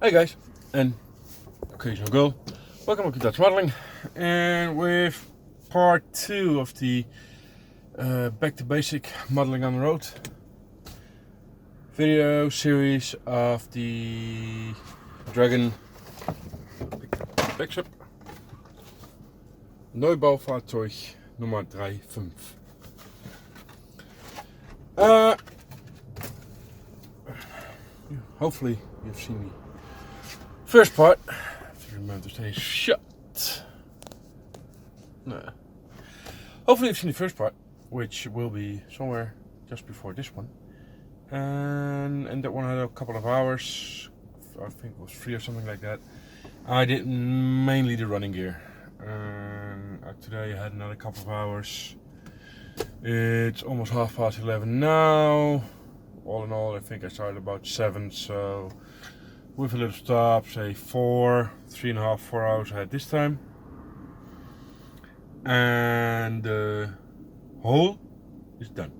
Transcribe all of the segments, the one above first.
Hey guys, and occasional girl. Welcome to Dutch Modeling, and with part 2 of the back to basic modeling on the road video series of the Dragon Backship Neubau-Fahrzeug Nummer 3.5. Hopefully you've seen the first part. I have to remember to stay shut. No. Hopefully you've seen the first part, which will be somewhere just before this one. And that one had a couple of hours. I think it was 3 or something like that. I did mainly the running gear. And today I had another couple of hours. It's almost 11:30 now. All in all, I think I started about 7, so with a little stop, say 3.5, 4 hours I had this time. And the whole is done.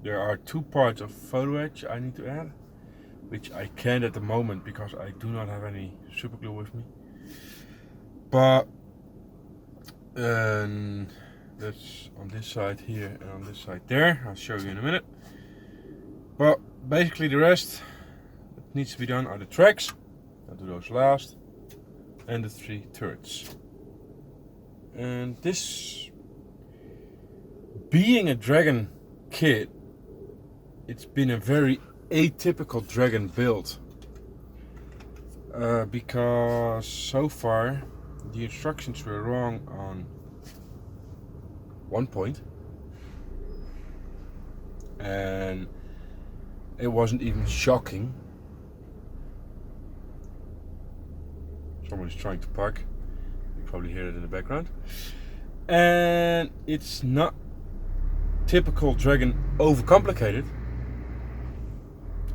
There are 2 parts of photo etch I need to add, which I can't at the moment because I do not have any super glue with me. But that's on this side here and on this side there. I'll show you in a minute. But basically the rest that needs to be done are the tracks. I'll do those last. And the 3 turrets. And this being a Dragon kit, it's been a very atypical Dragon build. Because so far the instructions were wrong on one point. And it wasn't even shocking. Someone's trying to park. You probably hear it in the background. And it's not typical Dragon overcomplicated.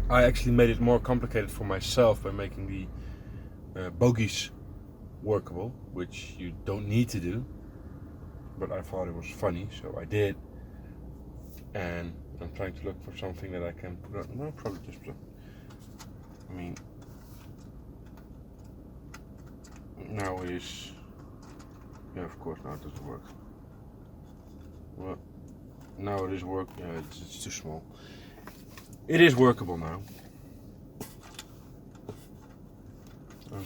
I actually made it more complicated for myself by making the bogies workable, which you don't need to do. But I thought it was funny, so I did. And I'm trying to look for something that I can put on. No, probably just put on. I mean, now it is. Yeah, of course, now it doesn't work. Well, now it is work. Yeah, it's too small. It is workable now.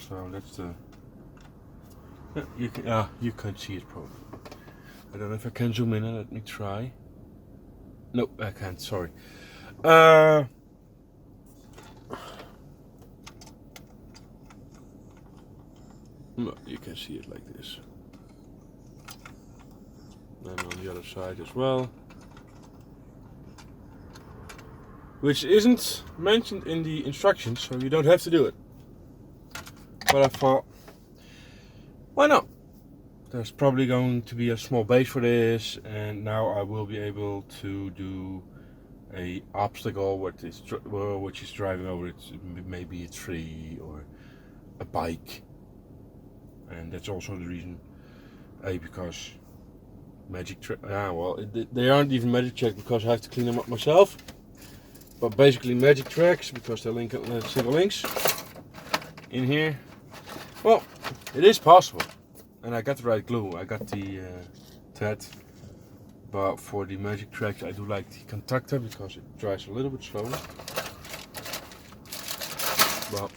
So that's the. Yeah, you can't see it probably. I don't know if I can zoom in. Let me try. No, I can't, sorry. No, you can see it like this. And on the other side as well. Which isn't mentioned in the instructions, so you don't have to do it. But I thought, why not? There's probably going to be a small base for this, and now I will be able to do a obstacle which is driving over it, maybe a tree or a bike. And that's also the reason, because magic they aren't even magic tracks because I have to clean them up myself. But basically magic tracks because they're single links in here. Well, it is possible. And I got the right glue, I got the thread, but for the magic tracks I do like the contactor because it dries a little bit slower. Well,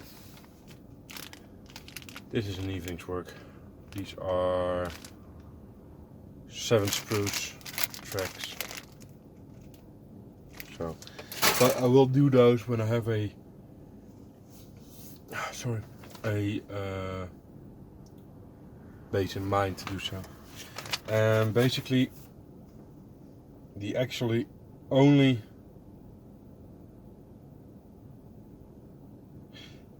this is an evening's work. These are 7 spruce tracks. So, but I will do those when I have a base in mind to do so. And basically the actually only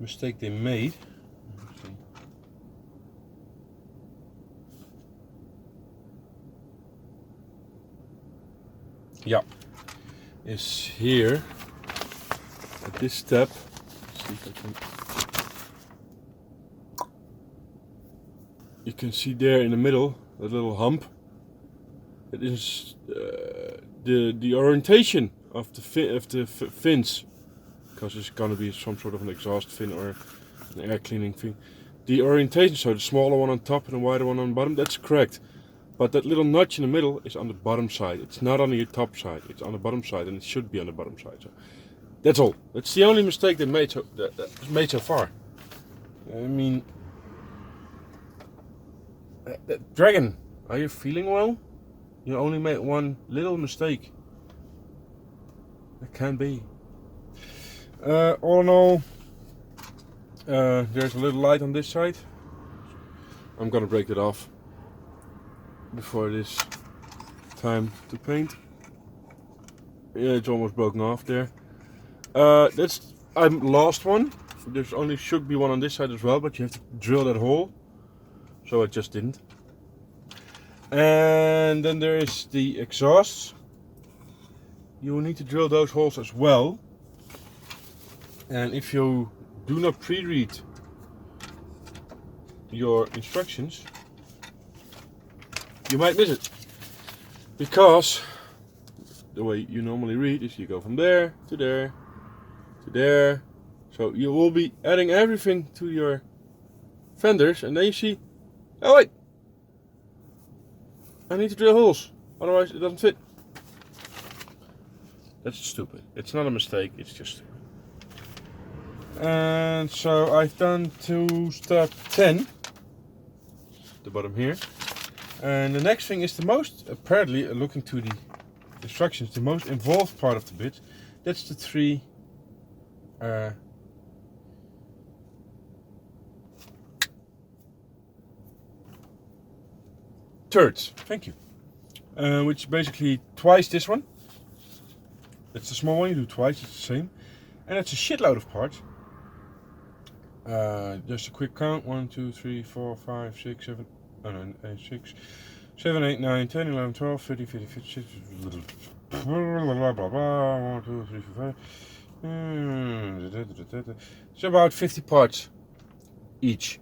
mistake they made is here at this step. Let's see if I can. You can see there in the middle, a little hump. It is the orientation of the fins, because it's gonna be some sort of an exhaust fin or an air cleaning thing. The orientation, so the smaller one on top and the wider one on the bottom, that's correct. But that little notch in the middle is on the bottom side. It's not on the top side. It's on the bottom side, and it should be on the bottom side. So that's all. That's the only mistake that was made so far. I mean, Dragon, are you feeling well? You only made one little mistake. That can be. All in all, there's a little light on this side. I'm gonna break it off before it is time to paint. Yeah, it's almost broken off there. That's I lost one. There's only should be one on this side as well, but you have to drill that hole. So I just didn't. And then there is the exhausts. You will need to drill those holes as well. And if you do not pre-read your instructions, you might miss it. Because the way you normally read is you go from there to there to there. So you will be adding everything to your fenders, and then you see, oh wait, I need to drill holes, otherwise it doesn't fit. That's stupid. It's not a mistake, it's just stupid. And so I've done to step 10, the bottom here. And the next thing is the most, apparently, looking to the instructions, the most involved part of the bit. That's the three thirds. Thank you. Which basically twice this one. That's the small one, you do twice, it's the same. And it's a shitload of parts. Just a quick count: 1, 2, 3, 4, 5, 6, 7, 6, 7, 8, 9, 10, 11, 12, 13, 14, 15, 16, blah, blah, blah, 1, 2, 3, 4, 5. It's about 50 parts each.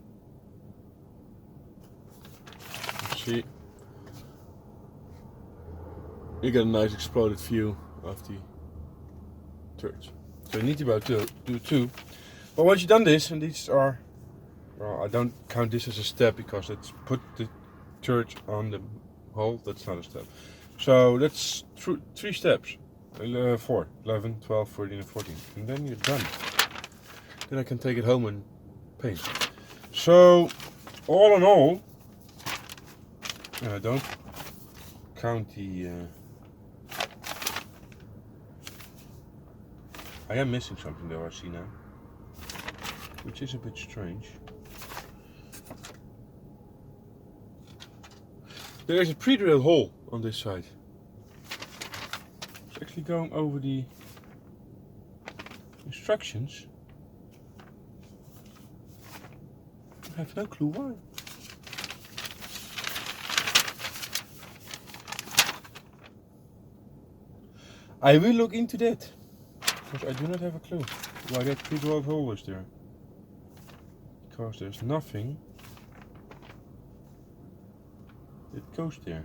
Let's see. You get a nice exploded view of the turrets. So you need to about do two. But once you've done this, and these are, well, I don't count this as a step because it's put the turret on the hole. That's not a step. So that's 3 steps. 4, 11, 12, 13 and 14. And then you're done. Then I can take it home and paint. So all in all, don't count the I am missing something though, I see now, which is a bit strange. There is a pre-drilled hole on this side. It's actually going over the instructions. I have no clue why. I will look into that, because I do not have a clue why that pre-drilled hole is there. Because there's nothing that goes there.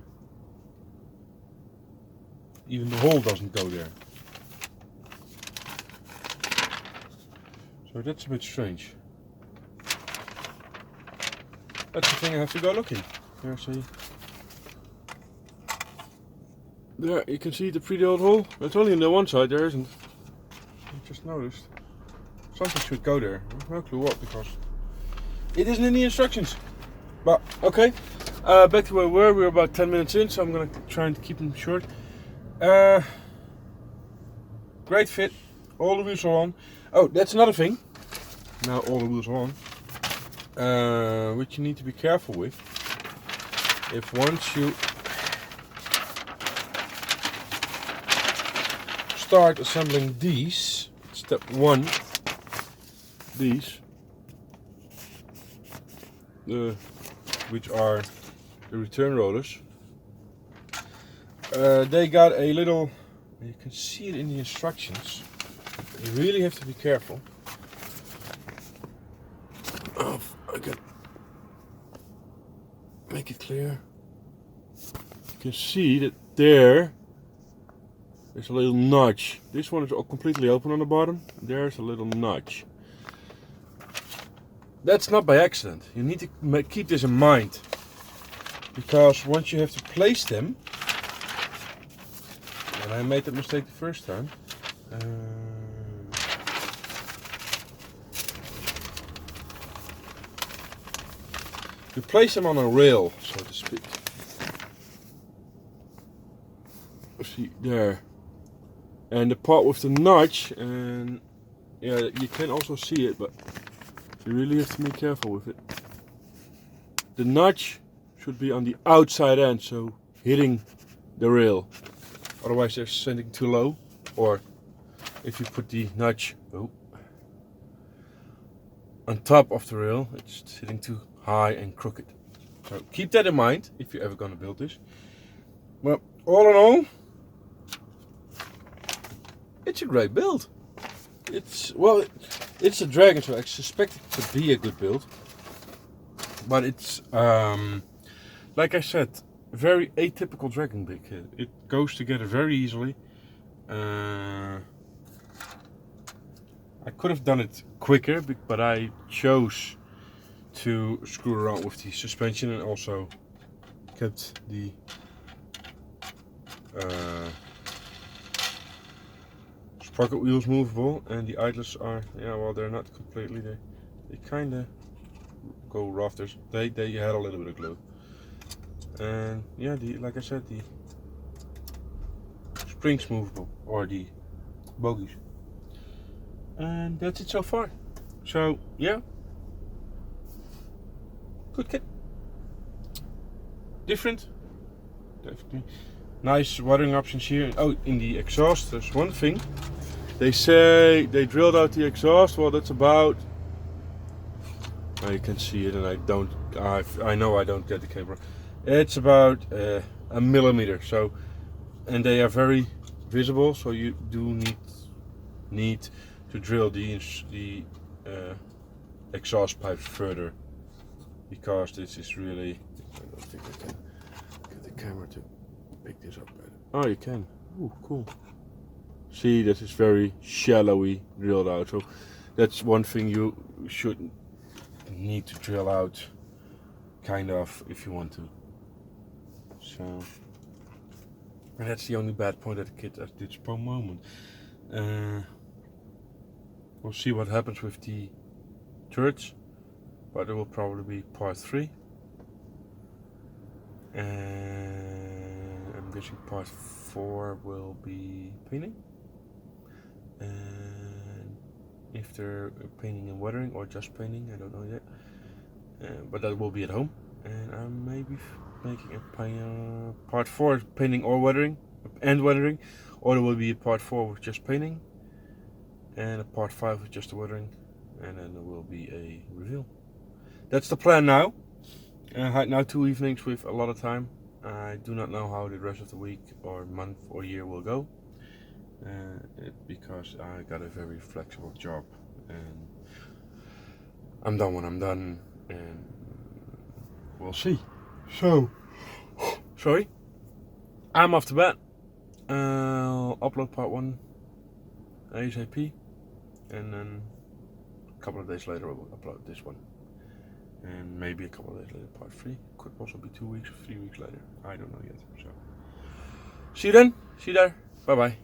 Even the hole doesn't go there. So that's a bit strange. That's the thing, I have to go looking. There, you can see the pre-drilled hole. It's only on the one side, there isn't. I just noticed. Something should go there. I have no clue what, because it isn't in the instructions. But, okay. Back to where we were. We're about 10 minutes in, so I'm going to try and keep them short. Great fit. All the wheels are on. Oh, that's another thing. Now all the wheels are on. Which you need to be careful with. If once you start assembling these, step 1, these, which are the return rollers, they got a little, you can see it in the instructions, you really have to be careful. Oh, I can make it clear. You can see that there's a little notch. This one is completely open on the bottom. There's a little notch. that's not by accident. You need to keep this in mind, because once you have to place them, and I made that mistake the first time. You place them on a rail, so to speak. See there, and the part with the notch, and yeah, you can also see it, but you really have to be careful with it. The notch should be on the outside end, so hitting the rail. Otherwise they're sending too low, or if you put the notch on top of the rail, it's hitting too high and crooked. So keep that in mind if you're ever going to build this. Well, all in all, it's a great build. It's a Dragon, so I suspect it to be a good build. But it's like I said, very atypical Dragon big. It goes together very easily. I could have done it quicker, but I chose to screw around with the suspension and also kept the sprocket wheels movable, and the idlers are, yeah, well, they're not completely, they kind of go rough. They had a little bit of glue, and yeah, like I said, the springs movable, or the bogies, and that's it so far. So yeah, good kit, different, definitely nice weathering options here. Oh, in the exhaust, there's one thing. They say they drilled out the exhaust. Well, that's about, you can see it, and I know I don't get the camera. It's about a millimeter. So, and they are very visible. So you do need to drill the exhaust pipe further, because this is really. I don't think I can get the camera to pick this up better. Oh, you can. Ooh, cool. See, this is very shallowy drilled out, so that's one thing you should need to drill out, kind of, if you want to. So, and that's the only bad point of the kit at this moment. We'll see what happens with the turrets, but there will probably be part 3. And I'm guessing part 4 will be painting. And if they're painting and weathering, or just painting, I don't know yet. But that will be at home. And I may be making a part 4 painting or weathering, or there will be a part 4 with just painting, and a part 5 with just the weathering, and then there will be a reveal. That's the plan now. I had now 2 evenings with a lot of time. I do not know how the rest of the week or month or year will go. Because I got a very flexible job, and I'm done when I'm done, and we'll see. So, sorry, I'm off to bed. I'll upload part 1 ASAP, and then a couple of days later I will upload this one, and maybe a couple of days later part 3. Could also be 2 weeks or 3 weeks later. I don't know yet. So, see you then. See you there. Bye bye.